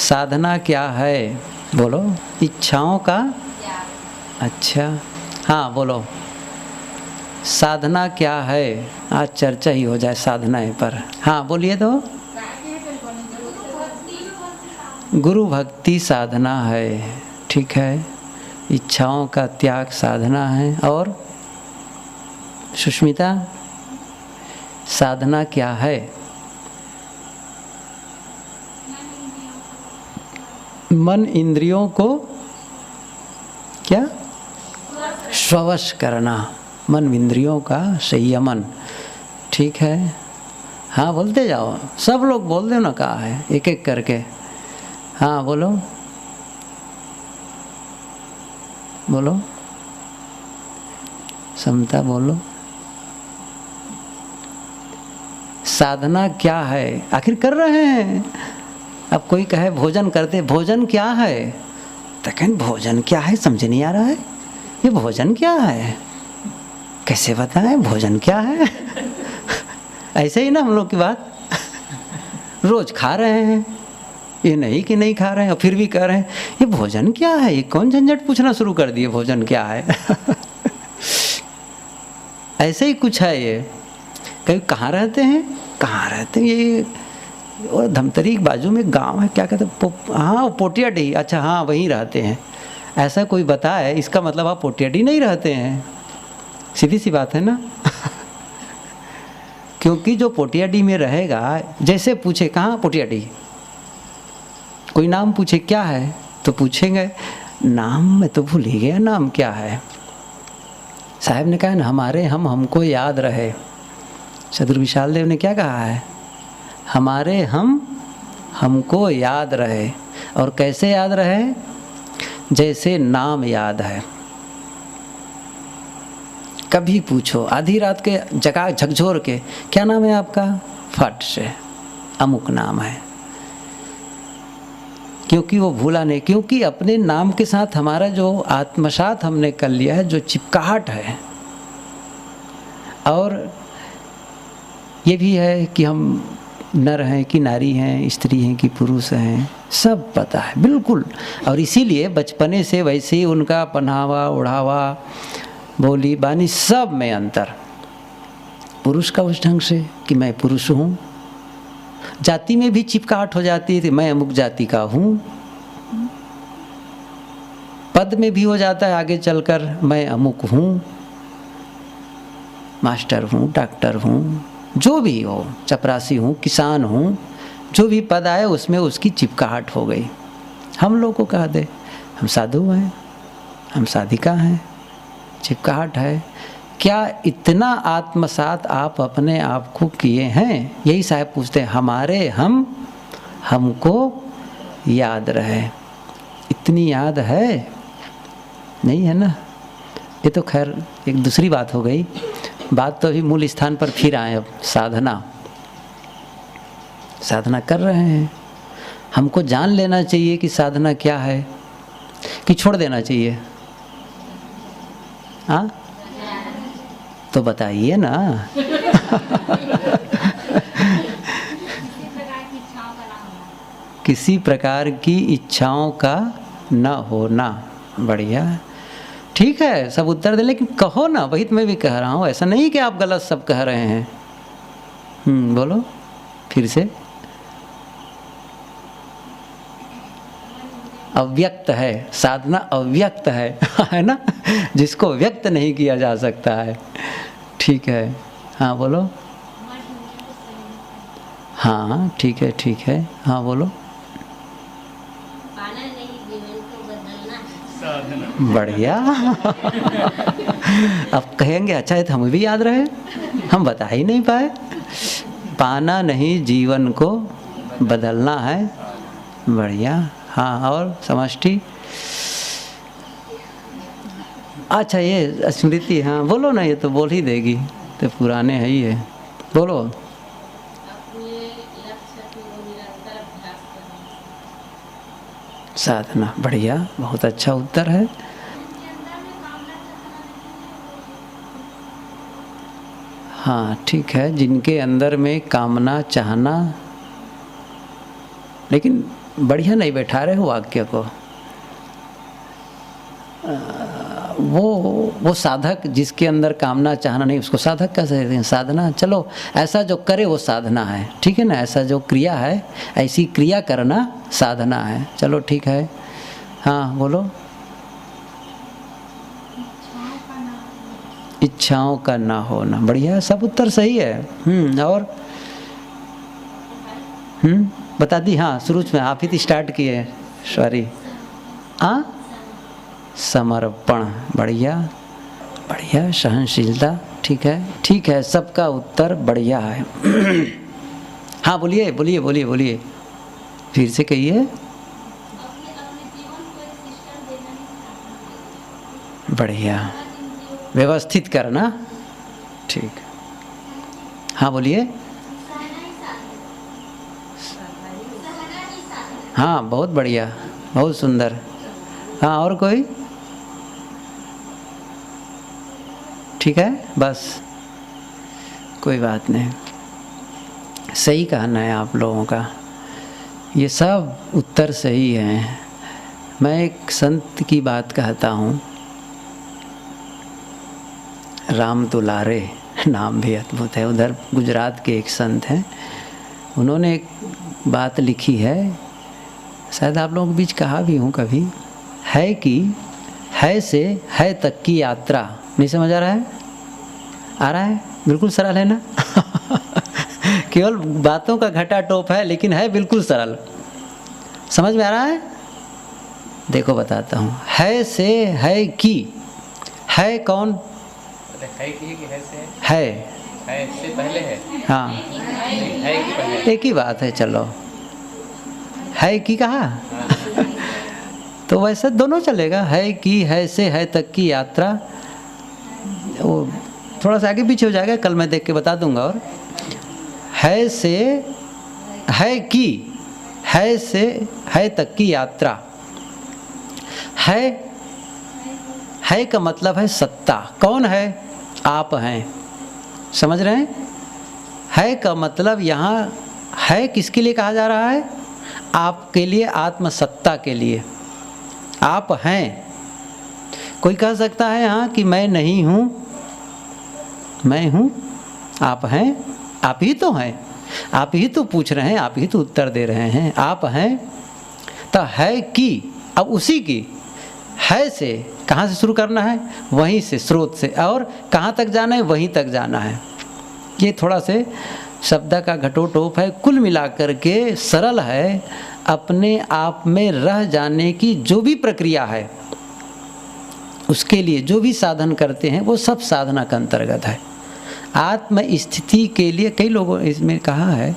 साधना क्या है? बोलो। इच्छाओं का। अच्छा, हाँ बोलो। साधना क्या है? आज चर्चा ही हो जाए साधना पर। हाँ बोलिए तो। गुरु भक्ति साधना है। ठीक है। इच्छाओं का त्याग साधना है। और सुष्मिता, साधना क्या है? मन इंद्रियों को क्या? स्ववश करना। मन इंद्रियों का संयमन। ठीक है। हाँ बोलते जाओ, सब लोग बोल दो ना, कहा है एक एक करके। हाँ बोलो बोलो। समता बोलो। साधना क्या है? आखिर कर रहे हैं। अब कोई कहे भोजन करते, भोजन क्या है? तो कहें भोजन क्या है, समझ नहीं आ रहा है। ये भोजन क्या है, कैसे बताएं भोजन क्या है? ऐसे ही ना हम लोग की बात। रोज खा रहे हैं, ये नहीं कि नहीं खा रहे हैं, और फिर भी कह रहे हैं ये भोजन क्या है। ये कौन झंझट पूछना शुरू कर दिए, भोजन क्या है? ऐसे ही कुछ है ये। कहीं कहाँ रहते हैं, कहाँ रहते हैं ये? और धमतरी के बाजू में गांव है, क्या कहते हैं, हाँ पोटियाडी। अच्छा हाँ वहीं रहते हैं। ऐसा कोई बताए, इसका मतलब आप पोटियाडी नहीं रहते हैं। सीधी सी बात है ना। क्योंकि जो पोटियाडी में रहेगा, जैसे पूछे कहाँ पोटियाडी, कोई नाम पूछे क्या है, तो पूछेंगे नाम मैं तो भूल ही गया, नाम क्या है। साहब ने कहा ना, हमारे हम हमको याद रहे। सदगुरु विशाल देव ने क्या कहा है? हमारे हम हमको याद रहे। और कैसे याद रहे? जैसे नाम याद है। कभी पूछो आधी रात के जगह झकझोर के, क्या नाम है आपका? फट से अमुक नाम है। क्योंकि वो भूला नहीं, क्योंकि अपने नाम के साथ हमारा जो आत्मसात हमने कर लिया है, जो चिपकाहट है। और ये भी है कि हम नर हैं कि नारी हैं, स्त्री हैं कि पुरुष हैं, सब पता है बिल्कुल। और इसीलिए बचपने से वैसे ही उनका पहनावा ओढ़ावा, बोली बानी, सब में अंतर। पुरुष का उस ढंग से कि मैं पुरुष हूँ। जाति में भी चिपकाहट हो जाती है कि मैं अमुक जाति का हूँ। पद में भी हो जाता है आगे चलकर, मैं अमुक हूँ, मास्टर हूँ, डॉक्टर हूँ, जो भी हो, चपरासी हूँ, किसान हूँ, जो भी पद आए उसमें उसकी चिपकाहट हो गई। हम लोग को कह दे हम साधु हैं, हम साधिका हैं, चिपकाहट है। क्या इतना आत्मसात आप अपने आप को किए हैं? यही साहब पूछते हैं, हमारे हम हमको याद रहे। इतनी याद है? नहीं है ना। ये तो खैर एक दूसरी बात हो गई। बात तो अभी मूल स्थान पर फिर आए। अब साधना, साधना कर रहे हैं। हमको जान लेना चाहिए कि साधना क्या है, कि छोड़ देना चाहिए? हाँ तो बताइए ना। किसी प्रकार की इच्छाओं का न होना। बढ़िया, ठीक है, सब उत्तर दे, लेकिन कहो ना। वही तो मैं भी कह रहा हूँ, ऐसा नहीं कि आप गलत सब कह रहे हैं। बोलो फिर से। अव्यक्त है, साधना अव्यक्त है ना, जिसको व्यक्त नहीं किया जा सकता है। ठीक है। हाँ बोलो। हाँ ठीक है, ठीक है। हाँ बोलो। बढ़िया। अब कहेंगे अच्छा है तो हमें भी याद रहे, हम बता ही नहीं पाए। पाना नहीं जीवन को बदलना है। बढ़िया। हाँ और समष्टि। अच्छा ये स्मृति, हाँ बोलो ना, ये तो बोल ही देगी, तो पुराने है ही है। बोलो। साधना। बढ़िया, बहुत अच्छा उत्तर है। हाँ ठीक है, जिनके अंदर में कामना चाहना, लेकिन बढ़िया नहीं बैठा रहे हो वाक्य को। वो साधक जिसके अंदर कामना चाहना नहीं, उसको साधक कह सकते हैं। साधना, चलो ऐसा जो करे वो साधना है, ठीक है ना। ऐसा जो क्रिया है, ऐसी क्रिया करना साधना है। चलो ठीक है, हाँ बोलो। इच्छाओं का ना होना, बढ़िया, सब उत्तर सही है। और बता दी, हाँ शुरू में आप ही स्टार्ट किए, सॉरी। हाँ, समर्पण, बढ़िया बढ़िया। सहनशीलता, ठीक है ठीक है, सबका उत्तर बढ़िया है। हाँ बोलिए बोलिए बोलिए बोलिए, फिर से कहिए। बढ़िया, व्यवस्थित करना, ठीक। हाँ बोलिए। हाँ बहुत बढ़िया, बहुत सुंदर। हाँ और कोई? ठीक है, बस कोई बात नहीं, सही कहना है आप लोगों का, ये सब उत्तर सही है। मैं एक संत की बात कहता हूँ, राम दुलारे, नाम भी अद्भुत है, उधर गुजरात के एक संत हैं। उन्होंने एक बात लिखी है, शायद आप लोगों के बीच कहा भी हूँ कभी, है कि है से है तक की यात्रा। नहीं समझ आ रहा है? आ रहा है? बिल्कुल सरल है ना? केवल बातों का घटा टोप है, लेकिन है बिल्कुल सरल। समझ में आ रहा है? देखो बताता हूँ। है से है की, है कौन? है कि है से है से पहले है। हाँ, है कि पहले, एक ही बात है। चलो, है की कहा तो वैसे दोनों चलेगा। है की, है से है तक की यात्रा, वो थोड़ा सा आगे पीछे हो जाएगा, कल मैं देख के बता दूंगा। और है से है की, है से है तक की यात्रा। है का मतलब है सत्ता। कौन है? आप हैं। समझ रहे हैं? है का मतलब यहाँ है किसके लिए कहा जा रहा है? आपके लिए, आत्मसत्ता के लिए। आप हैं। कोई कह सकता है हाँ कि मैं नहीं हूँ, मैं हूँ। आप हैं, आप ही तो हैं, आप ही तो पूछ रहे हैं, आप ही तो उत्तर दे रहे हैं। आप हैं तो है की, अब उसी की है से कहाँ से शुरू करना है? वहीं से, स्रोत से। और कहाँ तक जाना है? वहीं तक जाना है। ये थोड़ा से शब्द का घटोटोप है, कुल मिलाकर के सरल है। अपने आप में रह जाने की जो भी प्रक्रिया है, उसके लिए जो भी साधन करते हैं, वो सब साधना का अंतर्गत है। आत्म स्थिति के लिए कई लोगों इसमें कहा है,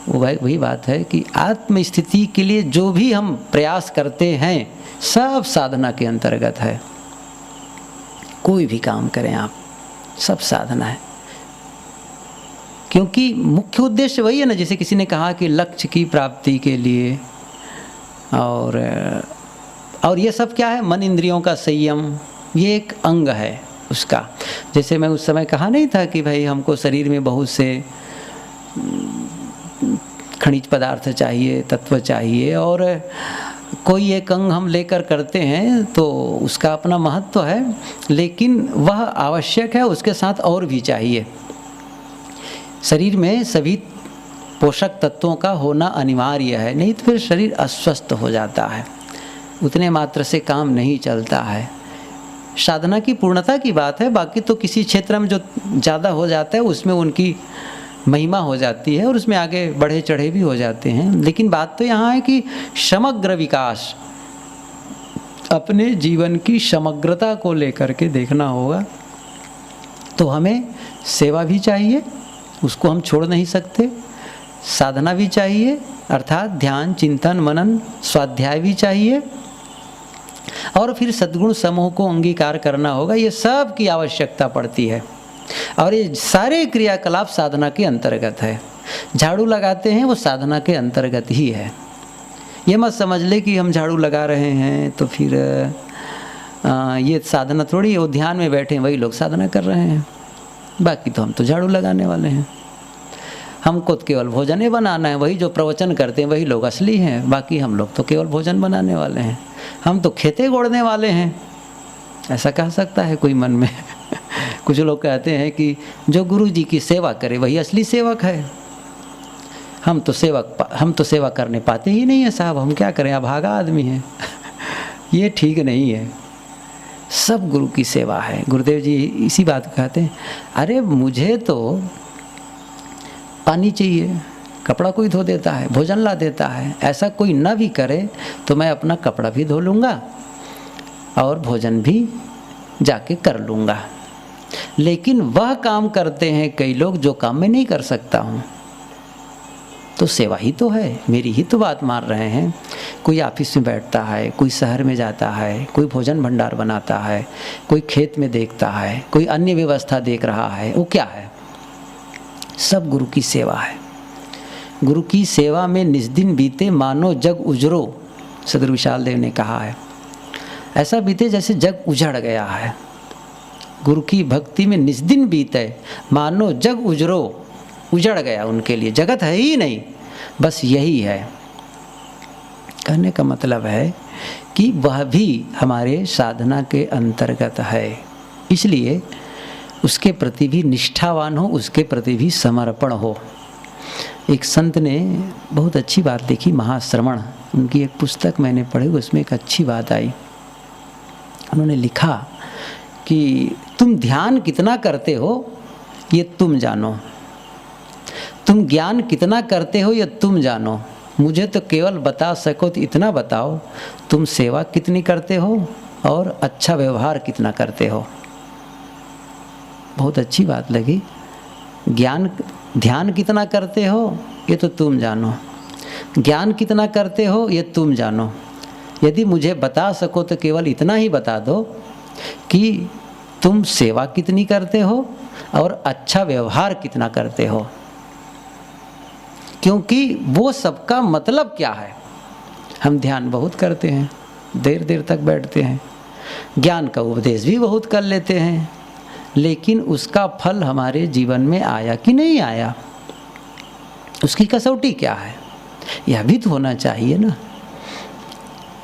वो वही बात है कि आत्म स्थिति के लिए जो भी हम प्रयास करते हैं, सब साधना के अंतर्गत है। कोई भी काम करें आप, सब साधना है। क्योंकि मुख्य उद्देश्य वही है ना, जैसे किसी ने कहा कि लक्ष्य की प्राप्ति के लिए, और ये सब क्या है? मन इंद्रियों का संयम, ये एक अंग है उसका। जैसे मैं उस समय कहा नहीं था कि भाई हमको शरीर में बहुत से खनिज पदार्थ चाहिए, तत्व चाहिए, और कोई एक अंग हम लेकर करते हैं तो उसका अपना महत्व है, लेकिन वह आवश्यक है, उसके साथ और भी चाहिए। शरीर में सभी पोषक तत्वों का होना अनिवार्य है, नहीं तो फिर शरीर अस्वस्थ हो जाता है, उतने मात्र से काम नहीं चलता है। साधना की पूर्णता की बात है, बाकी तो किसी क्षेत्र में जो ज़्यादा हो जाता है उसमें उनकी महिमा हो जाती है और उसमें आगे बढ़े चढ़े भी हो जाते हैं। लेकिन बात तो यहाँ है कि समग्र विकास, अपने जीवन की समग्रता को लेकर के देखना होगा। तो हमें सेवा भी चाहिए, उसको हम छोड़ नहीं सकते। साधना भी चाहिए, अर्थात ध्यान, चिंतन, मनन, स्वाध्याय भी चाहिए, और फिर सद्गुण समूह को अंगीकार करना होगा। ये सब की आवश्यकता पड़ती है, और ये सारे क्रियाकलाप साधना के अंतर्गत है। झाड़ू लगाते हैं, वो साधना के अंतर्गत ही है। ये मत समझ ले कि हम झाड़ू लगा रहे हैं तो फिर ये साधना थोड़ी, वो ध्यान में बैठे हैं वही लोग साधना कर रहे हैं, बाकी तो हम तो झाड़ू लगाने वाले हैं। हमको तो केवल भोजन ही बनाना है, वही जो प्रवचन करते हैं वही लोग असली हैं, बाकी हम लोग तो केवल भोजन बनाने वाले हैं, हम तो खेते गोड़ने वाले हैं। ऐसा कह सकता है कोई मन में? कुछ लोग कहते हैं कि जो गुरु जी की सेवा करे वही असली सेवक है। हम तो सेवा करने पाते ही नहीं है साहब, हम क्या करें, अभागा आदमी हैं। ये ठीक नहीं है, सब गुरु की सेवा है। गुरुदेव जी इसी बात को कहते हैं, अरे मुझे तो पानी चाहिए, कपड़ा कोई धो देता है, भोजन ला देता है, ऐसा कोई न भी करे तो मैं अपना कपड़ा भी धो लूँगा और भोजन भी जाके कर लूँगा। लेकिन वह काम करते हैं कई लोग जो काम मैं नहीं कर सकता हूँ, तो सेवा ही तो है, मेरी ही तो बात मान रहे हैं। कोई ऑफिस में बैठता है, कोई शहर में जाता है, कोई भोजन भंडार बनाता है, कोई खेत में देखता है, कोई अन्य व्यवस्था देख रहा है, वो क्या है? सब गुरु की सेवा है। गुरु की सेवा में निज दिन बीते मानो जग उजरो, सदगुरु विशाल देव ने कहा है। ऐसा बीते जैसे जग उजड़ गया है। गुरु की भक्ति में निज दिन बीते मानो जग उजरो, उजड़ गया उनके लिए, जगत है ही नहीं, बस यही है। कहने का मतलब है कि वह भी हमारे साधना के अंतर्गत है, इसलिए उसके प्रति भी निष्ठावान हो, उसके प्रति भी समर्पण हो। एक संत ने बहुत अच्छी बात लिखी, महाश्रवण, उनकी एक पुस्तक मैंने पढ़ी, उसमें एक अच्छी बात आई। उन्होंने लिखा कि तुम ध्यान कितना करते हो ये तुम जानो, तुम ज्ञान कितना करते हो ये तुम जानो, मुझे तो केवल बता सको तो इतना बताओ, तुम सेवा कितनी करते हो और अच्छा व्यवहार कितना करते हो। बहुत अच्छी बात लगी। ध्यान कितना करते हो ये तो तुम जानो, ज्ञान कितना करते हो ये तुम जानो। यदि मुझे बता सको तो केवल इतना ही बता दो कि तुम सेवा कितनी करते हो और अच्छा व्यवहार कितना करते हो, क्योंकि वो सबका मतलब क्या है। हम ध्यान बहुत करते हैं, देर देर तक बैठते हैं, ज्ञान का उपदेश भी बहुत कर लेते हैं, लेकिन उसका फल हमारे जीवन में आया कि नहीं आया, उसकी कसौटी क्या है, यह भी तो होना चाहिए ना।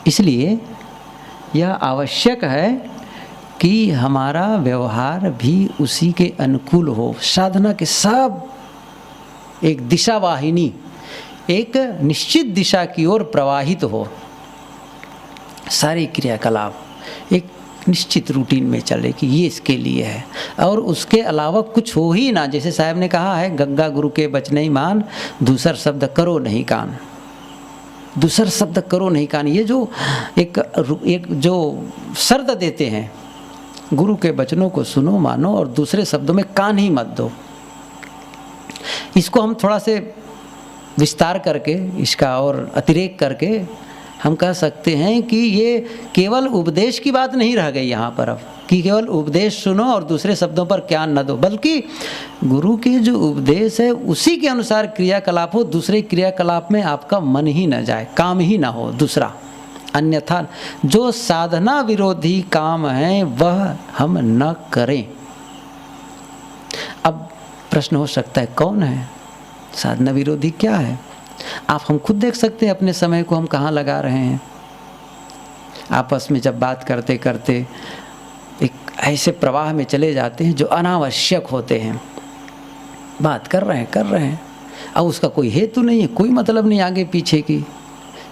इसलिए यह आवश्यक है कि हमारा व्यवहार भी उसी के अनुकूल हो। साधना के सब एक दिशा वाहिनी, एक निश्चित दिशा की ओर प्रवाहित हो। सारे क्रियाकलाप एक निश्चित रूटीन में चले कि ये इसके लिए है और उसके अलावा कुछ हो ही ना। जैसे साहब ने कहा है, गंगा गुरु के बचने ही मान, दूसर शब्द करो नहीं कान, दूसर शब्द करो नहीं कान। ये जो एक जो शर्त देते हैं, गुरु के वचनों को सुनो मानो और दूसरे शब्दों में कान ही मत दो। इसको हम थोड़ा से विस्तार करके, इसका और अतिरेक करके हम कह सकते हैं कि ये केवल उपदेश की बात नहीं रह गई यहाँ पर अब, कि केवल उपदेश सुनो और दूसरे शब्दों पर ज्ञान न दो, बल्कि गुरु के जो उपदेश है उसी के अनुसार क्रियाकलाप हो। दूसरे क्रियाकलाप में आपका मन ही न जाए, काम ही ना हो दूसरा। अन्यथा जो साधना विरोधी काम है वह हम न करें। अब प्रश्न हो सकता है, कौन है साधना विरोधी, क्या है? आप हम खुद देख सकते हैं अपने समय को हम कहाँ लगा रहे हैं। आपस में जब बात करते करते एक ऐसे प्रवाह में चले जाते हैं जो अनावश्यक होते हैं। बात कर रहे हैं अब उसका कोई हेतु नहीं है, कोई मतलब नहीं आगे पीछे की।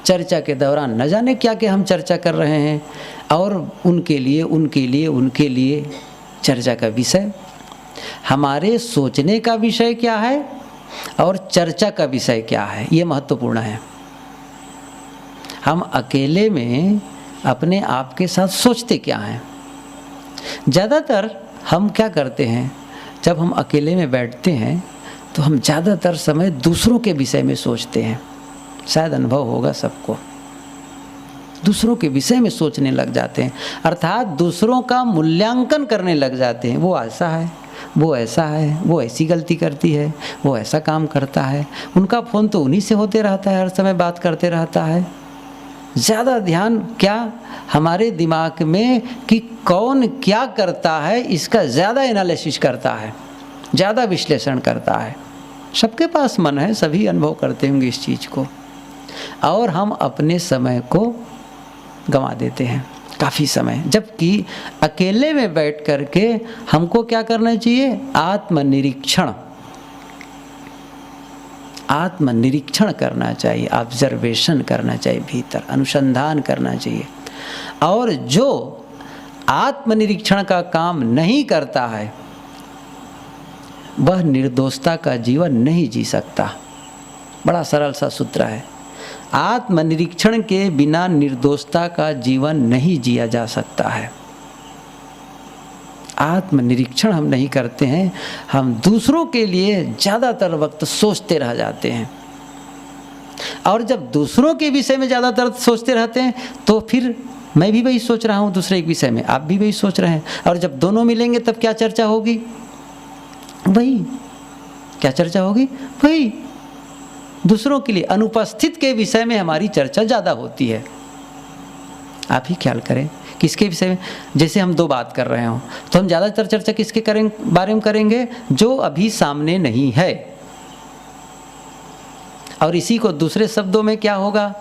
चर्चा के दौरान न जाने क्या क्या हम चर्चा कर रहे हैं और उनके लिए चर्चा का विषय, हमारे सोचने का विषय क्या है और चर्चा का विषय क्या है, ये महत्वपूर्ण है। हम अकेले में अपने आप के साथ सोचते क्या हैं? ज़्यादातर हम क्या करते हैं, जब हम अकेले में बैठते हैं तो हम ज़्यादातर समय दूसरों के विषय में सोचते हैं। शायद अनुभव होगा सबको, दूसरों के विषय में सोचने लग जाते हैं, अर्थात दूसरों का मूल्यांकन करने लग जाते हैं। वो ऐसा है, वो ऐसा है, वो ऐसी गलती करती है, वो ऐसा काम करता है, उनका फ़ोन तो उन्हीं से होते रहता है, हर समय बात करते रहता है। ज़्यादा ध्यान क्या हमारे दिमाग में कि कौन क्या करता है, इसका ज़्यादा एनालिसिस करता है, ज़्यादा विश्लेषण करता है। सबके पास मन है, सभी अनुभव करते होंगे इस चीज़ को। और हम अपने समय को गंवा देते हैं काफ़ी समय, जबकि अकेले में बैठ करके हमको क्या करना चाहिए? आत्मनिरीक्षण करना चाहिए, ऑब्जर्वेशन करना चाहिए, भीतर अनुसंधान करना चाहिए। और जो आत्मनिरीक्षण का काम नहीं करता है वह निर्दोषता का जीवन नहीं जी सकता। बड़ा सरल सा सूत्र है, आत्मनिरीक्षण के बिना निर्दोषता का जीवन नहीं जिया जा सकता है। आत्मनिरीक्षण हम नहीं करते हैं, हम दूसरों के लिए ज़्यादातर वक्त सोचते रह जाते हैं। और जब दूसरों के विषय में ज़्यादातर सोचते रहते हैं तो फिर मैं भी वही सोच रहा हूँ दूसरे के विषय में, आप भी वही सोच रहे हैं, और जब दोनों मिलेंगे तब क्या चर्चा होगी? वही क्या चर्चा होगी? वही दूसरों के लिए, अनुपस्थित के विषय में हमारी चर्चा ज़्यादा होती है। आप ही ख्याल करें किसके विषय में, जैसे हम दो बात कर रहे हों तो हम ज़्यादातर चर्चा किसके बारे में करेंगे? जो अभी सामने नहीं है। और इसी को दूसरे शब्दों में क्या होगा?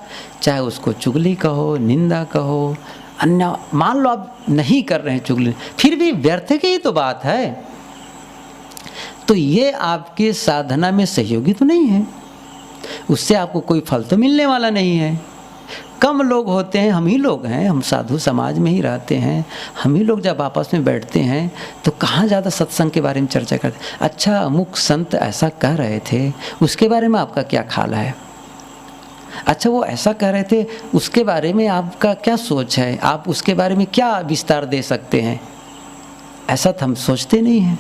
चाहे उसको चुगली कहो, निंदा कहो, अन्य, मान लो आप नहीं कर रहे हैं चुगली, फिर भी व्यर्थ की ही तो बात है, तो ये आपके साधना में सहयोगी तो नहीं है, उससे आपको कोई फल तो मिलने वाला नहीं है। कम लोग होते हैं, हम ही लोग हैं, हम साधु समाज में ही रहते हैं, हम ही लोग जब आपस में बैठते हैं तो कहाँ ज़्यादा सत्संग के बारे में चर्चा करते हैं। अच्छा, अमुक संत ऐसा कह रहे थे, उसके बारे में आपका क्या ख्याल है? अच्छा, वो ऐसा कह रहे थे, उसके बारे में आपका क्या सोच है? आप उसके बारे में क्या विस्तार दे सकते हैं? ऐसा तो हम सोचते नहीं हैं।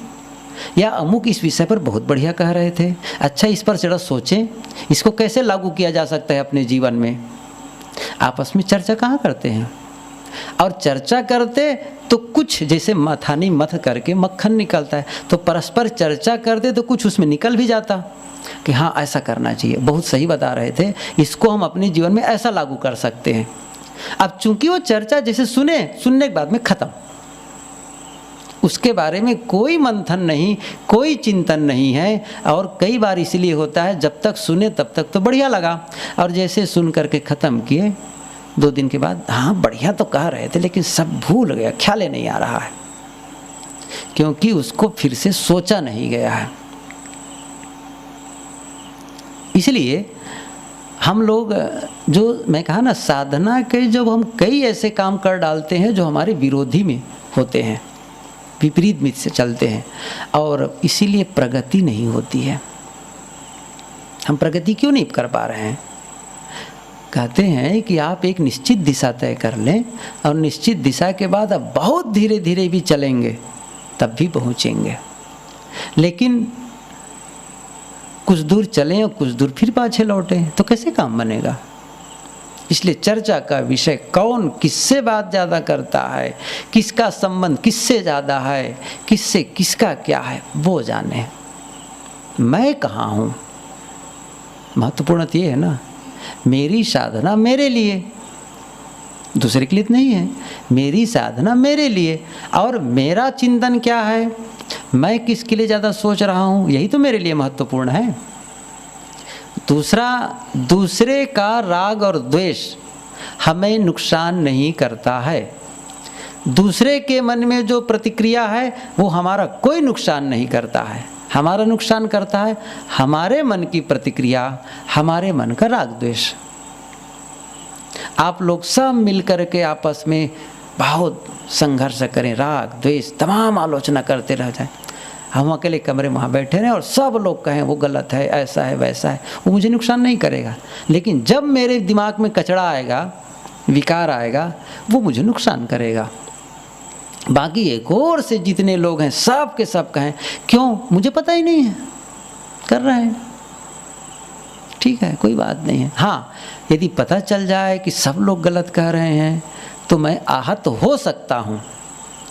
या अमुक इस विषय पर बहुत बढ़िया कह रहे थे, अच्छा इस पर जरा सोचें, इसको कैसे लागू किया जा सकता है अपने जीवन में। आपस में चर्चा कहाँ करते हैं? और चर्चा करते तो कुछ, जैसे मथानी मथ करके मक्खन निकलता है, तो परस्पर चर्चा करते तो कुछ उसमें निकल भी जाता कि हाँ ऐसा करना चाहिए, बहुत सही बता रहे थे, इसको हम अपने जीवन में ऐसा लागू कर सकते हैं। अब चूंकि वो चर्चा जैसे सुनने के बाद में खत्म, उसके बारे में कोई मंथन नहीं, कोई चिंतन नहीं है। और कई बार इसलिए होता है, जब तक सुने तब तक तो बढ़िया लगा, और जैसे सुन करके ख़त्म किए 2 दिन के बाद, हाँ बढ़िया तो कह रहे थे लेकिन सब भूल गया, ख्याल नहीं आ रहा है, क्योंकि उसको फिर से सोचा नहीं गया है। इसलिए हम लोग, जो मैं कहा ना, साधना के जब हम कई ऐसे काम कर डालते हैं जो हमारे विरोधी में होते हैं, विपरीत मित से चलते हैं, और इसीलिए प्रगति नहीं होती है। हम प्रगति क्यों नहीं कर पा रहे हैं? कहते हैं कि आप एक निश्चित दिशा तय कर लें, और निश्चित दिशा के बाद आप बहुत धीरे धीरे भी चलेंगे तब भी पहुंचेंगे, लेकिन कुछ दूर चलें और कुछ दूर फिर पाछे लौटें तो कैसे काम बनेगा? इसलिए चर्चा का विषय कौन किससे बात ज़्यादा करता है, किसका संबंध किससे ज़्यादा है, किससे किसका क्या है, वो जाने। मैं कहाँ हूँ, महत्वपूर्ण ये है ना। मेरी साधना मेरे लिए, दूसरे के लिए नहीं है। मेरी साधना मेरे लिए, और मेरा चिंतन क्या है, मैं किसके लिए ज़्यादा सोच रहा हूँ, यही तो मेरे लिए महत्वपूर्ण है। दूसरे का राग और द्वेष हमें नुकसान नहीं करता है। दूसरे के मन में जो प्रतिक्रिया है वो हमारा कोई नुकसान नहीं करता है। हमारा नुकसान करता है हमारे मन की प्रतिक्रिया, हमारे मन का राग द्वेष। आप लोग सब मिलकर के आपस में बहुत संघर्ष करें, राग द्वेष तमाम आलोचना करते रह जाएं, हम अकेले कमरे में वहाँ बैठे रहें और सब लोग कहें वो गलत है, ऐसा है, वैसा है, वो मुझे नुकसान नहीं करेगा। लेकिन जब मेरे दिमाग में कचड़ा आएगा, विकार आएगा, वो मुझे नुकसान करेगा। बाकी एक और से जितने लोग हैं सब के सब कहें, क्यों, मुझे पता ही नहीं है, कर रहे हैं, ठीक है, कोई बात नहीं है। हाँ, यदि पता चल जाए कि सब लोग गलत कह रहे हैं तो मैं आहत हो सकता हूँ।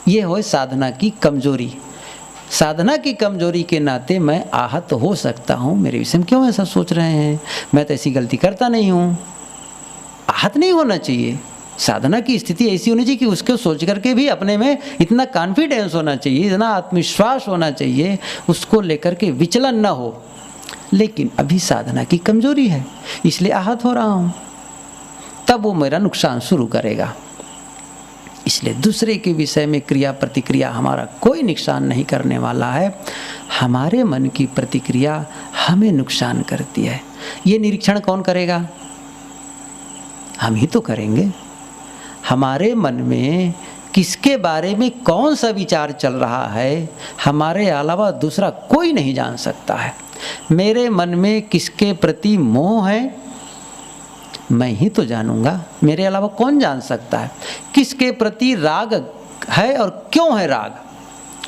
ये हो साधना की कमजोरी। साधना की कमजोरी के नाते मैं आहत हो सकता हूँ, मेरे विषय में क्यों ऐसा सोच रहे हैं, मैं तो ऐसी गलती करता नहीं हूँ। आहत नहीं होना चाहिए। साधना की स्थिति ऐसी होनी चाहिए कि उसको सोच करके भी अपने में इतना कॉन्फिडेंस होना चाहिए, इतना आत्मविश्वास होना चाहिए, उसको लेकर के विचलन न हो। लेकिन अभी साधना की कमजोरी है, इसलिए आहत हो रहा हूँ, तब वो मेरा नुकसान शुरू करेगा। इसलिए दूसरे के विषय में क्रिया प्रतिक्रिया हमारा कोई नुकसान नहीं करने वाला है, हमारे मन की प्रतिक्रिया हमें नुकसान करती है। ये निरीक्षण कौन करेगा? हम ही तो करेंगे। हमारे मन में किसके बारे में कौन सा विचार चल रहा है, हमारे अलावा दूसरा कोई नहीं जान सकता है। मेरे मन में किसके प्रति मोह है, मैं ही तो जानूंगा, मेरे अलावा कौन जान सकता है। किसके प्रति राग है और क्यों है राग,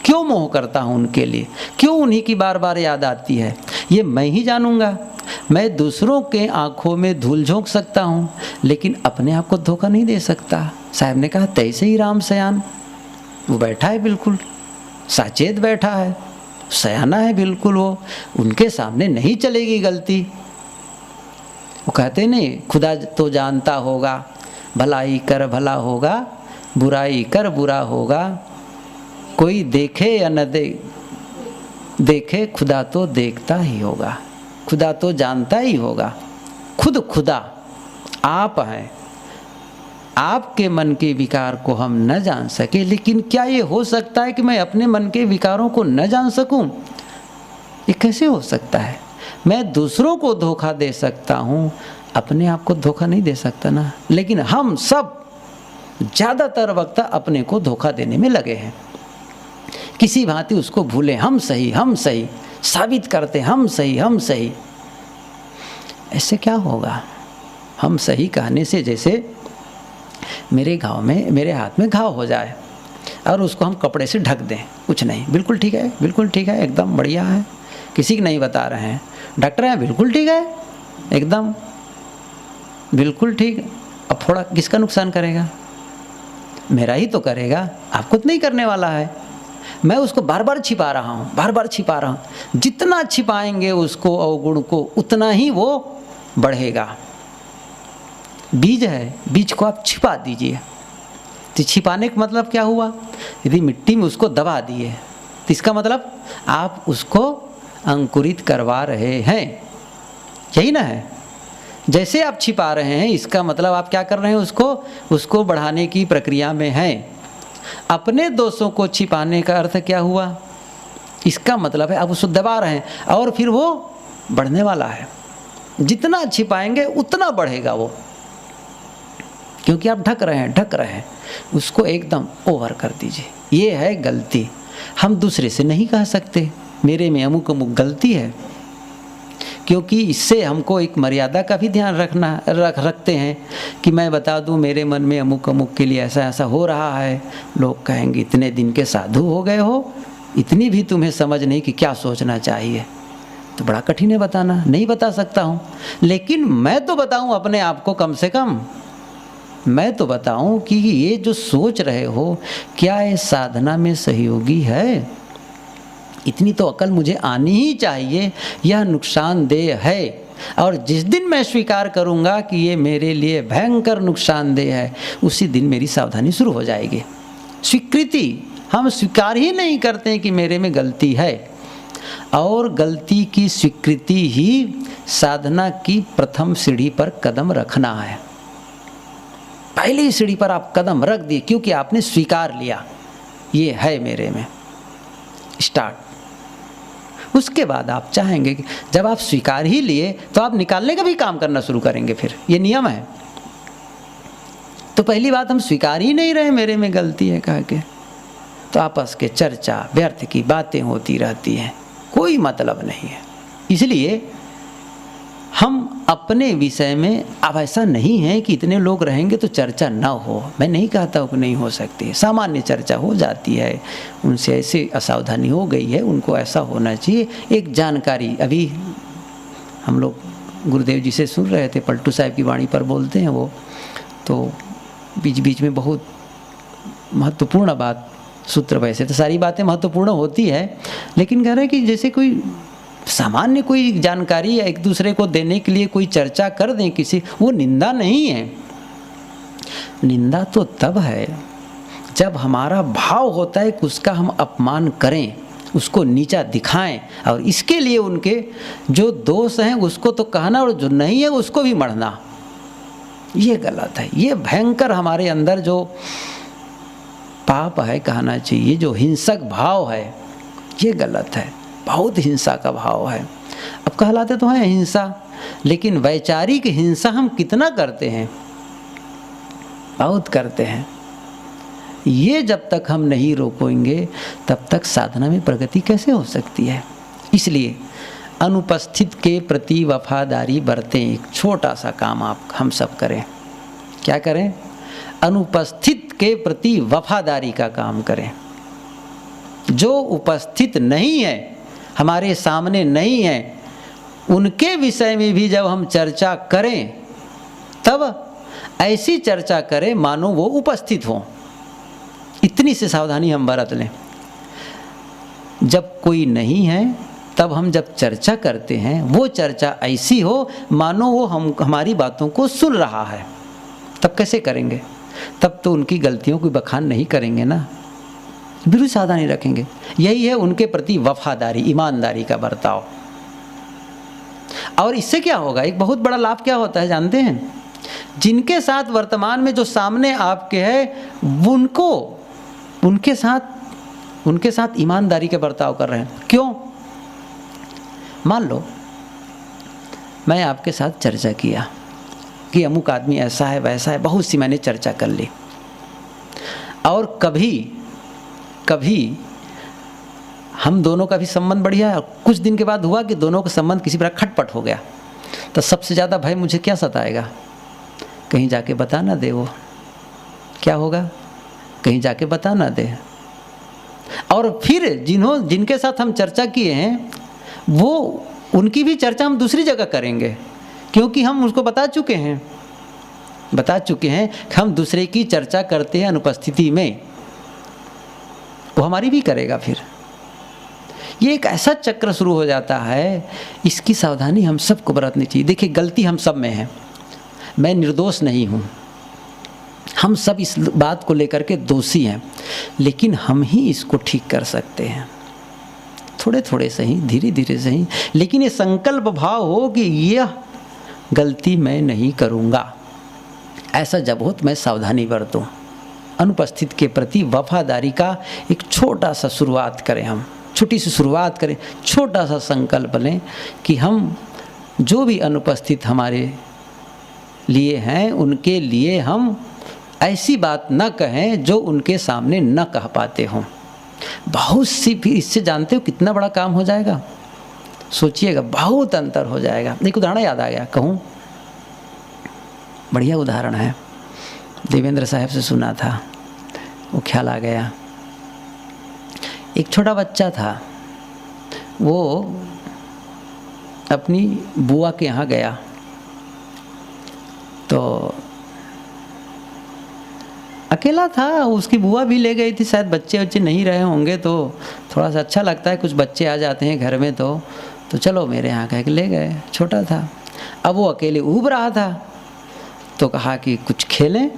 क्यों मोह करता हूँ उनके लिए, क्यों उन्हीं की बार बार याद आती है, ये मैं ही जानूंगा। मैं दूसरों के आंखों में धूल झोंक सकता हूँ, लेकिन अपने आप को धोखा नहीं दे सकता। साहब ने कहा तैसे ही राम सयान, वो बैठा है बिल्कुल साचेत बैठा है, सयाना है बिल्कुल, वो उनके सामने नहीं चलेगी गलती। वो कहते नहीं, खुदा तो जानता होगा, भलाई कर भला होगा, बुराई कर बुरा होगा, कोई देखे या न देखे खुदा तो देखता ही होगा, खुदा तो जानता ही होगा। खुद खुदा आप हैं, आपके मन के विकार को हम न जान सके, लेकिन क्या ये हो सकता है कि मैं अपने मन के विकारों को न जान सकूं? ये कैसे हो सकता है? मैं दूसरों को धोखा दे सकता हूँ, अपने आप को धोखा नहीं दे सकता ना। लेकिन हम सब ज़्यादातर वक्त अपने को धोखा देने में लगे हैं, किसी भांति उसको भूले, हम सही साबित करते, हम सही। ऐसे क्या होगा? हम सही कहने से जैसे मेरे हाथ में घाव हो जाए और उसको हम कपड़े से ढक दें, कुछ नहीं, बिल्कुल ठीक है, एकदम बढ़िया है, किसी को नहीं बता रहे हैं, डॉक्टर है बिल्कुल ठीक है, एकदम बिल्कुल ठीक। अब थोड़ा किसका नुकसान करेगा? मेरा ही तो करेगा, आपको तो नहीं करने वाला है। मैं उसको बार बार छिपा रहा हूँ। जितना छिपाएंगे उसको अवगुण को, उतना ही वो बढ़ेगा। बीज है, बीज को आप छिपा दीजिए, तो छिपाने का मतलब क्या हुआ? यदि मिट्टी में उसको दबा दिए तो इसका मतलब आप उसको अंकुरित करवा रहे हैं, यही ना है। जैसे आप छिपा रहे हैं, इसका मतलब आप क्या कर रहे हैं? उसको बढ़ाने की प्रक्रिया में हैं। अपने दोषों को छिपाने का अर्थ क्या हुआ? इसका मतलब है आप उसको दबा रहे हैं और फिर वो बढ़ने वाला है। जितना छिपाएंगे उतना बढ़ेगा वो, क्योंकि आप ढक रहे हैं। उसको एकदम ओवर कर दीजिए। ये है गलती। हम दूसरे से नहीं कह सकते मेरे में अमुक गलती है, क्योंकि इससे हमको एक मर्यादा का भी ध्यान रखते हैं कि मैं बता दूं मेरे मन में अमुक के लिए ऐसा हो रहा है। लोग कहेंगे इतने दिन के साधु हो गए हो, इतनी भी तुम्हें समझ नहीं कि क्या सोचना चाहिए। तो बड़ा कठिन है बताना, नहीं बता सकता हूँ, लेकिन मैं तो बताऊँ अपने आप को, कम से कम मैं तो बताऊँ कि ये जो सोच रहे हो क्या ये साधना में सहयोगी है? इतनी तो अकल मुझे आनी ही चाहिए, यह नुकसानदेह है। और जिस दिन मैं स्वीकार करूंगा कि ये मेरे लिए भयंकर नुकसानदेह है, उसी दिन मेरी सावधानी शुरू हो जाएगी। स्वीकृति, हम स्वीकार ही नहीं करते कि मेरे में गलती है, और गलती की स्वीकृति ही साधना की प्रथम सीढ़ी पर कदम रखना है। पहली सीढ़ी पर आप कदम रख दिए क्योंकि आपने स्वीकार लिया ये है मेरे में। स्टार्ट। उसके बाद आप चाहेंगे कि जब आप स्वीकार ही लिए तो आप निकालने का भी काम करना शुरू करेंगे, फिर ये नियम है। तो पहली बात हम स्वीकार ही नहीं रहे मेरे में गलती है कह के, तो आपस के चर्चा व्यर्थ की बातें होती रहती हैं, कोई मतलब नहीं है। इसलिए हम अपने विषय में, अब ऐसा नहीं है कि इतने लोग रहेंगे तो चर्चा ना हो, मैं नहीं कहता हूँ कि नहीं हो सकती, सामान्य चर्चा हो जाती है, उनसे ऐसी असावधानी हो गई है, उनको ऐसा होना चाहिए। एक जानकारी, अभी हम लोग गुरुदेव जी से सुन रहे थे, पलटू साहब की वाणी पर बोलते हैं वो, तो बीच बीच में बहुत महत्वपूर्ण बात, सूत्र वैसे तो सारी बातें महत्वपूर्ण होती है, लेकिन कह रहे हैं कि जैसे कोई सामान्य कोई जानकारी एक दूसरे को देने के लिए कोई चर्चा कर दें किसी, वो निंदा नहीं है। निंदा तो तब है जब हमारा भाव होता है कि उसका हम अपमान करें, उसको नीचा दिखाएं, और इसके लिए उनके जो दोष हैं उसको तो कहना और जो नहीं है उसको भी मढ़ना, ये गलत है। ये भयंकर हमारे अंदर जो पाप है कहना चाहिए, जो हिंसक भाव है, ये गलत है, बहुत हिंसा का भाव है। अब कहलाते तो हैं हिंसा, लेकिन वैचारिक हिंसा हम कितना करते हैं, बहुत करते हैं। ये जब तक हम नहीं रोकेंगे तब तक साधना में प्रगति कैसे हो सकती है। इसलिए अनुपस्थित के प्रति वफादारी बरतें। एक छोटा सा काम हम सब करें। क्या करें? अनुपस्थित के प्रति वफादारी का काम करें। जो उपस्थित नहीं है, हमारे सामने नहीं है, उनके विषय में भी जब हम चर्चा करें तब ऐसी चर्चा करें मानो वो उपस्थित हो। इतनी सी सावधानी हम बरत लें। जब कोई नहीं है तब हम जब चर्चा करते हैं वो चर्चा ऐसी हो मानो वो हमारी बातों को सुन रहा है। तब कैसे करेंगे? तब तो उनकी गलतियों की बखान नहीं करेंगे ना, बिल्कुल सावधानी रखेंगे। यही है उनके प्रति वफादारी, ईमानदारी का बर्ताव। और इससे क्या होगा, एक बहुत बड़ा लाभ क्या होता है जानते हैं? जिनके साथ वर्तमान में जो सामने आपके है उनको उनके साथ ईमानदारी के बर्ताव कर रहे हैं। क्यों? मान लो मैं आपके साथ चर्चा किया कि अमुक आदमी ऐसा है वैसा है, बहुत सी मैंने चर्चा कर ली, और कभी हम दोनों का भी संबंध बढ़िया है, और कुछ दिन के बाद हुआ कि दोनों का संबंध किसी प्रकार खटपट हो गया, तो सबसे ज़्यादा भय मुझे क्या सताएगा? कहीं जाके बता ना दे वो। क्या होगा? कहीं जाके बता ना दे। और फिर जिनके साथ हम चर्चा किए हैं वो उनकी भी चर्चा हम दूसरी जगह करेंगे, क्योंकि हम उसको बता चुके हैं कि हम दूसरे की चर्चा करते हैं अनुपस्थिति में, वो हमारी भी करेगा। फिर ये एक ऐसा चक्र शुरू हो जाता है। इसकी सावधानी हम सबको बरतनी चाहिए। देखिए, गलती हम सब में है, मैं निर्दोष नहीं हूँ, हम सब इस बात को लेकर के दोषी हैं, लेकिन हम ही इसको ठीक कर सकते हैं, थोड़े थोड़े सही, धीरे धीरे सही, लेकिन ये संकल्प भाव हो कि यह गलती मैं नहीं करूँगा। ऐसा जब हो तो मैं सावधानी बरतूँ। अनुपस्थित के प्रति वफादारी का एक छोटा सा शुरुआत करें, हम छोटी सी शुरुआत करें, छोटा सा संकल्प लें कि हम जो भी अनुपस्थित हमारे लिए हैं उनके लिए हम ऐसी बात न कहें जो उनके सामने न कह पाते हों। बहुत सी, फिर इससे जानते हो कितना बड़ा काम हो जाएगा, सोचिएगा, बहुत अंतर हो जाएगा। एक उदाहरण याद आ गया, कहूँ, बढ़िया उदाहरण है, देवेंद्र साहब से सुना था, वो ख्याल आ गया। एक छोटा बच्चा था, वो अपनी बुआ के यहाँ गया, तो अकेला था, उसकी बुआ भी ले गई थी, शायद बच्चे नहीं रहे होंगे तो थोड़ा सा अच्छा लगता है, कुछ बच्चे आ जाते हैं घर में तो चलो मेरे यहाँ कह के ले गए, छोटा था। अब वो अकेले ऊब रहा था, तो कहा कि कुछ खेलें।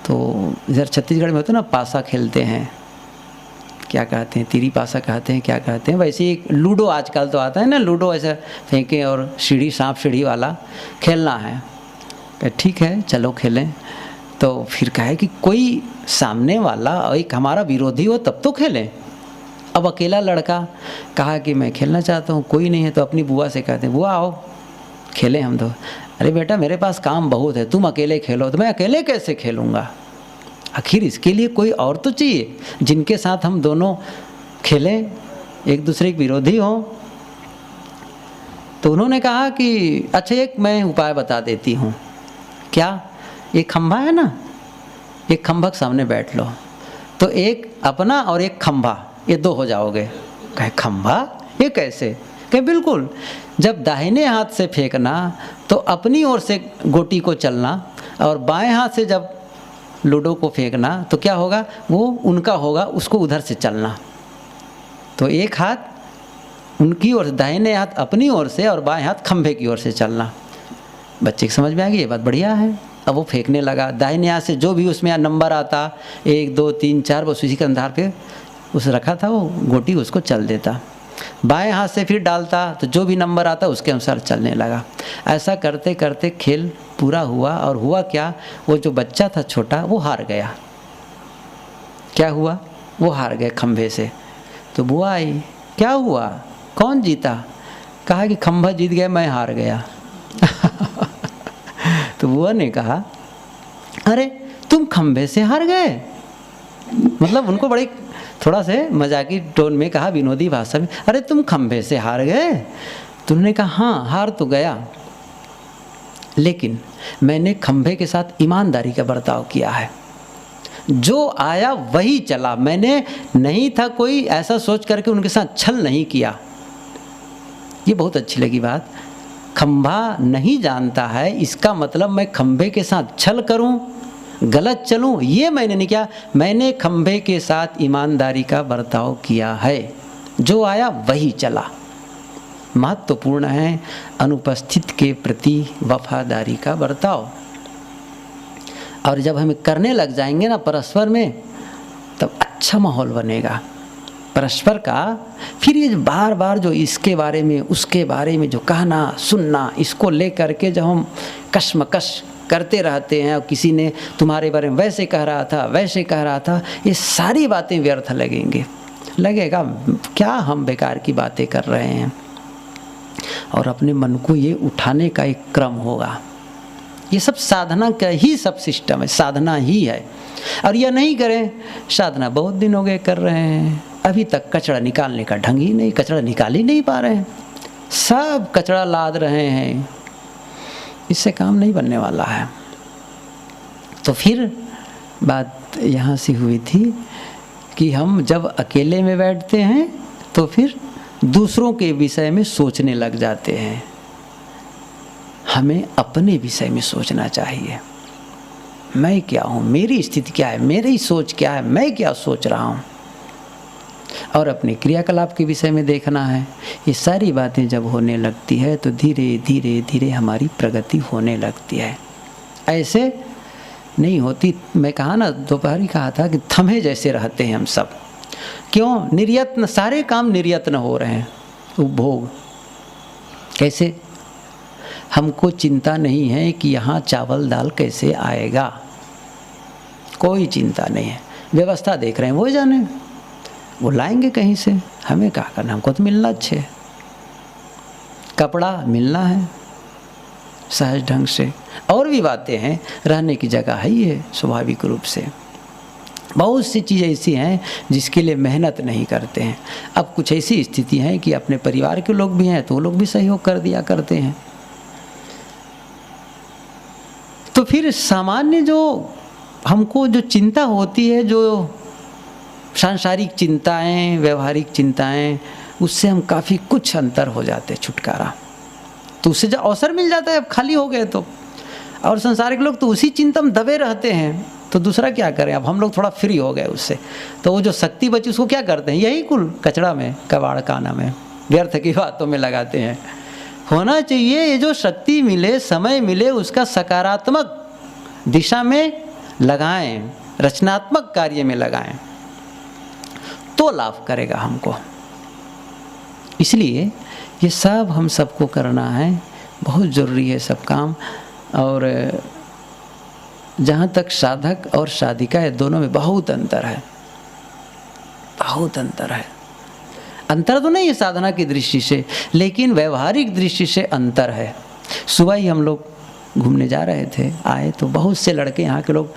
तो इधर छत्तीसगढ़ में होता ना, पासा खेलते हैं, क्या कहते हैं, तीरी पासा कहते हैं, क्या कहते हैं, वैसे एक लूडो आजकल तो आता है ना, लूडो ऐसा फेंके और सीढ़ी, सांप सीढ़ी वाला खेलना है। ठीक है चलो खेलें। तो फिर कहे कि कोई सामने वाला और एक हमारा विरोधी हो तब तो खेलें। अब अकेला लड़का कहा कि मैं खेलना चाहता हूँ, कोई नहीं है, तो अपनी बुआ से कहते हैं, बुआ आओ खेलें हम तो। अरे बेटा मेरे पास काम बहुत है, तुम अकेले खेलो। तो मैं अकेले कैसे खेलूँगा, आखिर इसके लिए कोई और तो चाहिए जिनके साथ हम दोनों खेलें, एक दूसरे के विरोधी हों। तो उन्होंने कहा कि अच्छा एक मैं उपाय बता देती हूँ। क्या? एक खंभा है ना, एक खंभा के सामने बैठ लो, तो एक अपना और एक खंभा, ये दो हो जाओगे। कहे खंभा, ये कैसे? कहे बिल्कुल, जब दाहिने हाथ से फेंकना तो अपनी ओर से गोटी को चलना, और बाएं हाथ से जब लूडो को फेंकना तो क्या होगा, वो उनका होगा, उसको उधर से चलना। तो एक हाथ उनकी ओर, दाहिने हाथ अपनी ओर से, और बाएं हाथ खंभे की ओर से चलना। बच्चे की समझ में आ गई, ये बात बढ़िया है। अब वो फेंकने लगा, दाहिने हाथ से जो भी उसमें नंबर आता 1 2 3 4, बस उसी के आधार पे उस रखा था वो गोटी, उसको चल देता, बाएं हाथ से फिर डालता तो जो भी नंबर आता उसके अनुसार चलने लगा। ऐसा करते करते खेल पूरा हुआ और हुआ क्या, वो जो बच्चा था छोटा वो हार गया। क्या हुआ, वो हार गए खंभे से। तो बुआ आई, क्या हुआ, कौन जीता? कहा कि खंभा जीत गया, मैं हार गया। तो बुआ ने कहा, अरे तुम खंभे से हार गए? मतलब उनको बड़ी थोड़ा से मजाकी टोन में कहा, विनोदी भाषा में, अरे तुम खंभे से हार गए? तो उन्होंने कहा हाँ, हार तो गया, लेकिन मैंने खंभे के साथ ईमानदारी का बर्ताव किया है। जो आया वही चला, मैंने नहीं था कोई ऐसा सोच करके उनके साथ छल नहीं किया। ये बहुत अच्छी लगी बात। खंभा नहीं जानता है, इसका मतलब मैं खंभे के साथ छल करूं, गलत चलूं, ये मैंने नहीं किया। मैंने खंभे के साथ ईमानदारी का बर्ताव किया है, जो आया वही चला। महत्वपूर्ण है अनुपस्थित के प्रति वफादारी का बर्ताव। और जब हम करने लग जाएंगे ना परस्पर में, तब अच्छा माहौल बनेगा परस्पर का। फिर ये बार बार जो इसके बारे में उसके बारे में जो कहना सुनना, इसको लेकर के जब हम कश्मकश करते रहते हैं, और किसी ने तुम्हारे बारे में वैसे कह रहा था वैसे कह रहा था, ये सारी बातें व्यर्थ लगेगा। क्या हम बेकार की बातें कर रहे हैं। और अपने मन को ये उठाने का एक क्रम होगा। ये सब साधना का ही सब सिस्टम है, साधना ही है। और यह नहीं करें, साधना बहुत दिन हो गए कर रहे हैं, अभी तक कचरा निकालने का ढंग ही नहीं, कचरा निकाल ही नहीं पा रहे हैं, सब कचरा लाद रहे हैं, इससे काम नहीं बनने वाला है। तो फिर बात यहाँ से हुई थी कि हम जब अकेले में बैठते हैं तो फिर दूसरों के विषय में सोचने लग जाते हैं। हमें अपने विषय में सोचना चाहिए, मैं क्या हूँ, मेरी स्थिति क्या है, मेरी सोच क्या है, मैं क्या सोच रहा हूँ, और अपने क्रियाकलाप के विषय में देखना है। ये सारी बातें जब होने लगती है तो धीरे धीरे धीरे हमारी प्रगति होने लगती है। ऐसे नहीं होती। मैं कहा ना, दोपहर ही कहा था कि थमे जैसे रहते हैं हम सब। क्यों? निर्यत्न, सारे काम निर्यत्न हो रहे हैं। उपभोग कैसे? हमको चिंता नहीं है कि यहाँ चावल दाल कैसे आएगा, कोई चिंता नहीं है। व्यवस्था देख रहे हैं, वो जाने, वो लाएंगे कहीं से, हमें क्या करना, हमको तो मिलना अच्छे, कपड़ा मिलना है सहज ढंग से, और भी बातें हैं, रहने की जगह है ही है स्वाभाविक रूप से। बहुत सी चीज़ें ऐसी हैं जिसके लिए मेहनत नहीं करते हैं। अब कुछ ऐसी स्थिति है कि अपने परिवार के लोग भी हैं तो वो लोग भी सहयोग कर दिया करते हैं। तो फिर सामान्य जो हमको जो चिंता होती है, जो सांसारिक चिंताएं, व्यवहारिक चिंताएं, उससे हम काफ़ी कुछ अंतर हो जाते हैं, छुटकारा। तो उससे जो अवसर मिल जाता है, अब खाली हो गए तो। और संसारिक लोग तो उसी चिंता में दबे रहते हैं, तो दूसरा क्या करें। अब हम लोग थोड़ा फ्री हो गए उससे, तो वो जो शक्ति बची उसको क्या करते हैं, यही कुल कचरा में, कबाड़ खाना में, व्यर्थ की बातों में लगाते हैं। होना चाहिए ये जो शक्ति मिले, समय मिले, उसका सकारात्मक दिशा में लगाएं, रचनात्मक कार्य में लगाएं, तो लाभ करेगा हमको। इसलिए ये सब हम सबको करना है, बहुत ज़रूरी है सब काम। और जहाँ तक साधक और साधिका है, दोनों में बहुत अंतर है, बहुत अंतर है। अंतर तो नहीं है साधना की दृष्टि से, लेकिन व्यवहारिक दृष्टि से अंतर है। सुबह ही हम लोग घूमने जा रहे थे, आए तो बहुत से लड़के यहाँ के लोग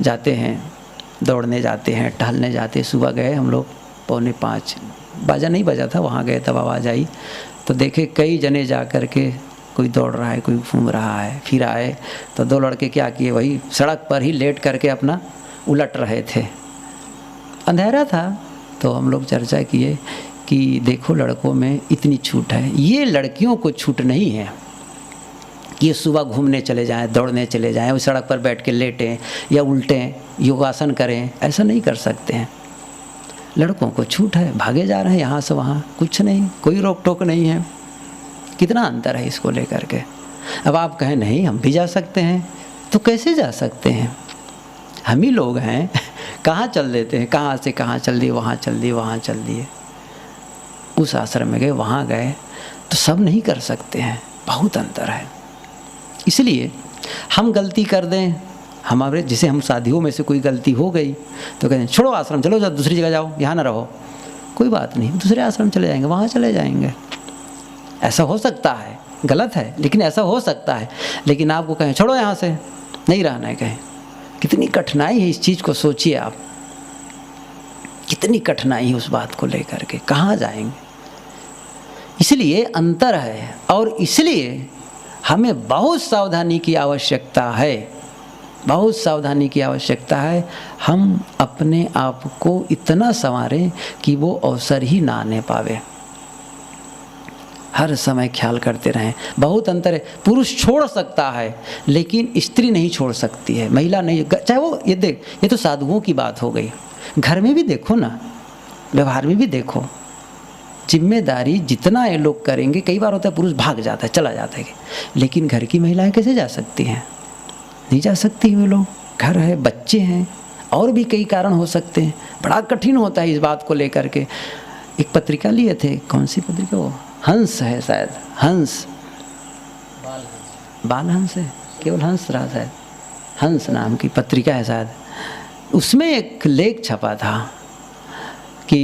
जाते हैं, दौड़ने जाते हैं, टहलने जाते हैं। सुबह गए हम लोग 4:45, बाजा नहीं बजा था, वहाँ गए तब आवाज़ आई तो देखे कई जने जा कर के, कोई दौड़ रहा है, कोई घूम रहा है। फिर आए तो 2 लड़के क्या किए, वही सड़क पर ही लेट करके अपना उलट रहे थे। अंधेरा था तो हम लोग चर्चा किए कि देखो लड़कों में इतनी छूट है, ये लड़कियों को छूट नहीं है कि ये सुबह घूमने चले जाएं, दौड़ने चले जाएं, उस सड़क पर बैठ के लेटें या उल्टें, योगासन करें, ऐसा नहीं कर सकते हैं। लड़कों को छूट है, भागे जा रहे हैं यहाँ से वहाँ, कुछ नहीं, कोई रोक टोक नहीं है। कितना अंतर है इसको लेकर के। अब आप कहें नहीं हम भी जा सकते हैं, तो कैसे जा सकते हैं? हम ही लोग हैं, कहाँ चल देते हैं, कहाँ से कहाँ चल दिए, वहाँ चल दिए, वहाँ चल दिए। उस आश्रम में गए, वहाँ गए तो सब नहीं कर सकते हैं, बहुत अंतर है। इसलिए हम गलती कर दें, हमारे जैसे हम साथियों में से कोई गलती हो गई तो कहते हैं छोड़ो आश्रम, चलो जाओ दूसरी जगह जाओ, यहाँ ना रहो। कोई बात नहीं, दूसरे आश्रम चले जाएंगे, वहाँ चले जाएंगे। ऐसा हो सकता है, गलत है लेकिन ऐसा हो सकता है। लेकिन आपको कहें छोड़ो यहाँ से, नहीं रहना है, कहें कितनी कठिनाई है इस चीज़ को सोचिए आप, कितनी कठिनाई है उस बात को लेकर के, कहाँ जाएंगे। इसलिए अंतर है और इसलिए हमें बहुत सावधानी की आवश्यकता है, बहुत सावधानी की आवश्यकता है। हम अपने आप को इतना संवारें कि वो अवसर ही ना आने पावे, हर समय ख्याल करते रहें। बहुत अंतर है, पुरुष छोड़ सकता है लेकिन स्त्री नहीं छोड़ सकती है, महिला नहीं। चाहे वो ये तो साधुओं की बात हो गई, घर में भी देखो ना, व्यवहार में भी देखो, जिम्मेदारी जितना ये लोग करेंगे, कई बार होता है पुरुष भाग जाता है, चला जाता है, लेकिन घर की महिलाएं कैसे जा सकती हैं? नहीं जा सकती वे लोग, घर है, बच्चे हैं, और भी कई कारण हो सकते हैं। बड़ा कठिन होता है इस बात को लेकर के। एक पत्रिका लिए थे, कौन सी पत्रिका वो, हंस है शायद, हंस, बाल हंस है, केवल हंस रहा शायद, हंस नाम की पत्रिका है शायद। उसमें एक लेख छपा था कि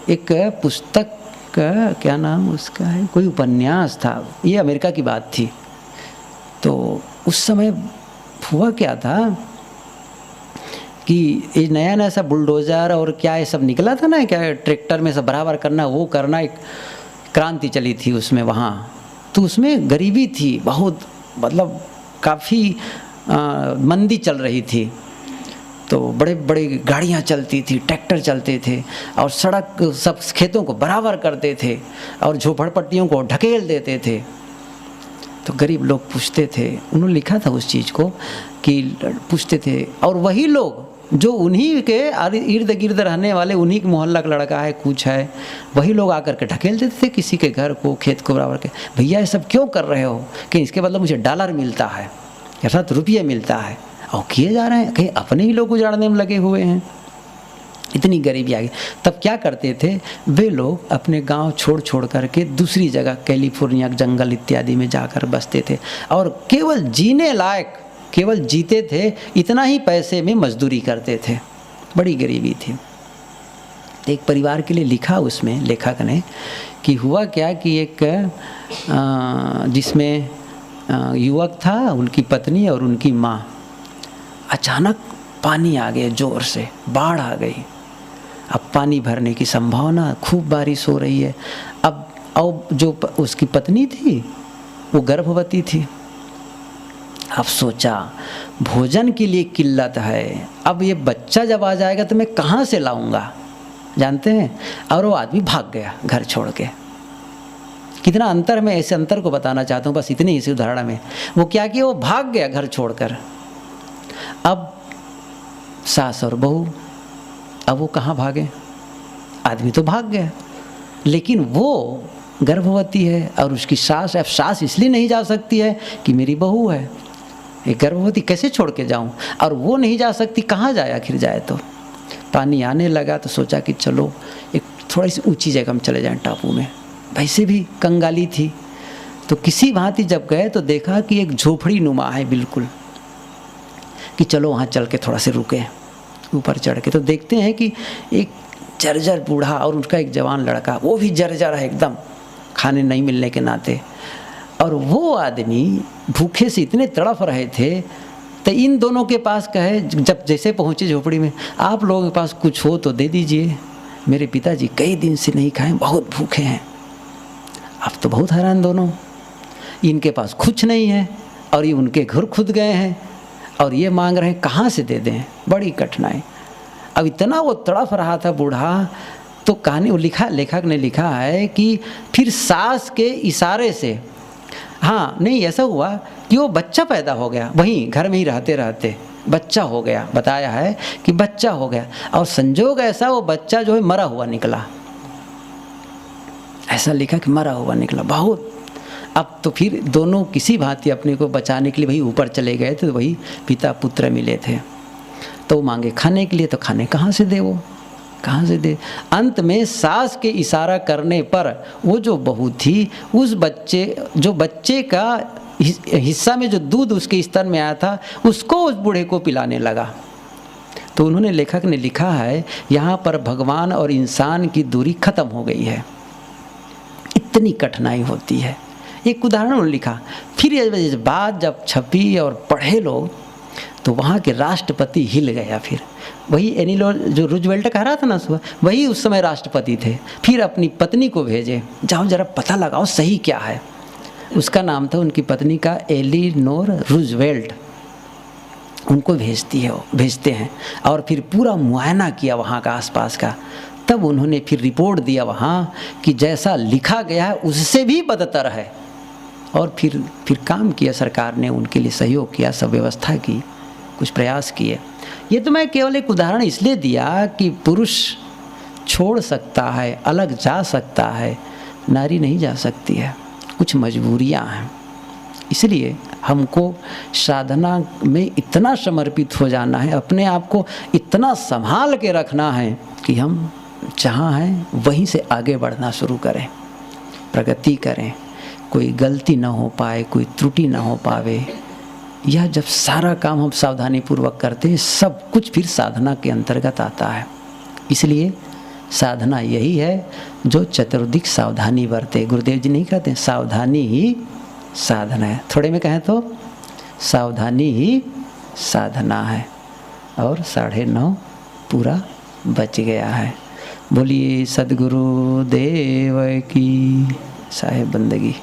एक पुस्तक का क्या नाम उसका है, कोई उपन्यास था, ये अमेरिका की बात थी। तो उस समय हुआ क्या था कि ये नया नया सब बुलडोज़र और क्या ये सब निकला था ना, क्या ट्रैक्टर में सब बराबर करना, वो करना, एक क्रांति चली थी उसमें वहाँ। तो उसमें गरीबी थी बहुत, मतलब काफ़ी मंदी चल रही थी। तो बड़े बड़े गाड़ियाँ चलती थी, ट्रैक्टर चलते थे और सड़क सब खेतों को बराबर करते थे और झोपड़पट्टियों को ढकेल देते थे। तो गरीब लोग पूछते थे, उन्होंने लिखा था उस चीज़ को कि पूछते थे, और वही लोग जो उन्हीं के इर्द गिर्द रहने वाले, उन्हीं के मोहल्ला का लड़का है, कुछ है, वही लोग आकर के ढकेल देते थे किसी के घर को, खेत को बराबर के। भैया ये सब क्यों कर रहे हो? कि इसके बदले मुझे डॉलर मिलता है, अर्थात रुपये मिलता है, और किए जा रहे हैं, कहीं अपने ही लोग उजाड़ने में लगे हुए हैं। इतनी गरीबी आ गई। तब क्या करते थे वे लोग, अपने गांव छोड़ छोड़ करके दूसरी जगह, कैलिफोर्निया जंगल इत्यादि में जाकर बसते थे और केवल जीने लायक, केवल जीते थे, इतना ही पैसे में मजदूरी करते थे। बड़ी गरीबी थी। एक परिवार के लिए लिखा उसमें लेखक ने कि हुआ क्या कि एक जिसमें युवक था, उनकी पत्नी और उनकी माँ, अचानक पानी आ गया, जोर से बाढ़ आ गई। अब पानी भरने की संभावना, खूब बारिश हो रही है। अब जो उसकी पत्नी थी वो गर्भवती थी। अब सोचा भोजन के लिए किल्लत है, अब ये बच्चा जब आ जाएगा तो मैं कहाँ से लाऊंगा, जानते हैं। और वो आदमी भाग गया घर छोड़ के। कितना अंतर, मैं ऐसे अंतर को बताना चाहता हूँ बस इतनी ही उदाहरण में। वो क्या किया, वो भाग गया घर छोड़कर। अब सास और बहू, अब वो कहाँ भागे, आदमी तो भाग गया, लेकिन वो गर्भवती है और उसकी सास, अब सास इसलिए नहीं जा सकती है कि मेरी बहू है, एक गर्भवती कैसे छोड़ के जाऊं, और वो नहीं जा सकती, कहाँ जाए आखिर जाए। तो पानी आने लगा तो सोचा कि चलो एक थोड़ी सी ऊंची जगह में चले जाएं, टापू में। वैसे भी कंगाली थी, तो किसी भांति जब गए तो देखा कि एक झोपड़ी नुमा है बिल्कुल, कि चलो वहाँ चल के थोड़ा से रुके। ऊपर चढ़ के तो देखते हैं कि एक जर्जर बूढ़ा और उसका एक जवान लड़का, वो भी जर्जर है एकदम, खाने नहीं मिलने के नाते, और वो आदमी भूखे से इतने तड़फ रहे थे। तो इन दोनों के पास कहे, जब जैसे पहुँचे झोपड़ी में, आप लोगों के पास कुछ हो तो दे दीजिए, मेरे पिताजी कई दिन से नहीं खाए, बहुत भूखे हैं। अब तो बहुत हैरान दोनों, इनके पास कुछ नहीं है और ये उनके घर खुद गए हैं और ये मांग रहे हैं, कहाँ से दे दें, बड़ी कठिनाई। अब इतना वो तड़फ रहा था बूढ़ा, तो कहानी वो लेखक ने लिखा है कि फिर सास के इशारे से, हाँ नहीं ऐसा हुआ कि वो बच्चा पैदा हो गया, वहीं घर में ही रहते रहते बच्चा हो गया, बताया है कि बच्चा हो गया, और संजोग ऐसा वो बच्चा जो है मरा हुआ निकला, ऐसा लिखा कि मरा हुआ निकला बहुत। अब तो फिर दोनों किसी भांति अपने को बचाने के लिए वही ऊपर चले गए थे, तो वही पिता पुत्र मिले थे। तो मांगे खाने के लिए, तो खाने कहाँ से दे, वो कहाँ से दे। अंत में सास के इशारा करने पर वो जो बहू थी, उस बच्चे का हिस्सा में जो दूध उसके स्तन में आया था, उसको उस बूढ़े को पिलाने लगा। तो उन्होंने, लेखक ने लिखा है, यहाँ पर भगवान और इंसान की दूरी खत्म हो गई है, इतनी कठिनाई होती है। एक उदाहरण उन्होंने लिखा। फिर ये बात जब छपी और पढ़े लोग, तो वहाँ के राष्ट्रपति हिल गया। फिर वही एनीलो जो रूजवेल्ट कह रहा था ना सुबह, वही उस समय राष्ट्रपति थे। फिर अपनी पत्नी को भेजे, जाओ जरा पता लगाओ सही क्या है। उसका नाम था उनकी पत्नी का एलिनोर रूजवेल्ट। उनको भेजते हैं और फिर पूरा मुआयना किया वहाँ का आसपास का। तब उन्होंने फिर रिपोर्ट दिया वहाँ कि जैसा लिखा गया है उससे भी बदतर है। और फिर काम किया, सरकार ने उनके लिए सहयोग किया, सब व्यवस्था की, कुछ प्रयास किए। ये तो मैं केवल एक उदाहरण इसलिए दिया कि पुरुष छोड़ सकता है, अलग जा सकता है, नारी नहीं जा सकती है, कुछ मजबूरियां हैं। इसलिए हमको साधना में इतना समर्पित हो जाना है, अपने आप को इतना संभाल के रखना है कि हम जहाँ हैं वहीं से आगे बढ़ना शुरू करें, प्रगति करें, कोई गलती ना हो पाए, कोई त्रुटि ना हो पावे। यह जब सारा काम हम सावधानी पूर्वक करते हैं, सब कुछ फिर साधना के अंतर्गत आता है। इसलिए साधना यही है जो चतुर्दिक सावधानी बरते। गुरुदेव जी नहीं कहते सावधानी ही साधना है, थोड़े में कहें तो सावधानी ही साधना है। और 9:30 पूरा बच गया है। बोलिए सद्गुरु देव की साहेब बंदगी।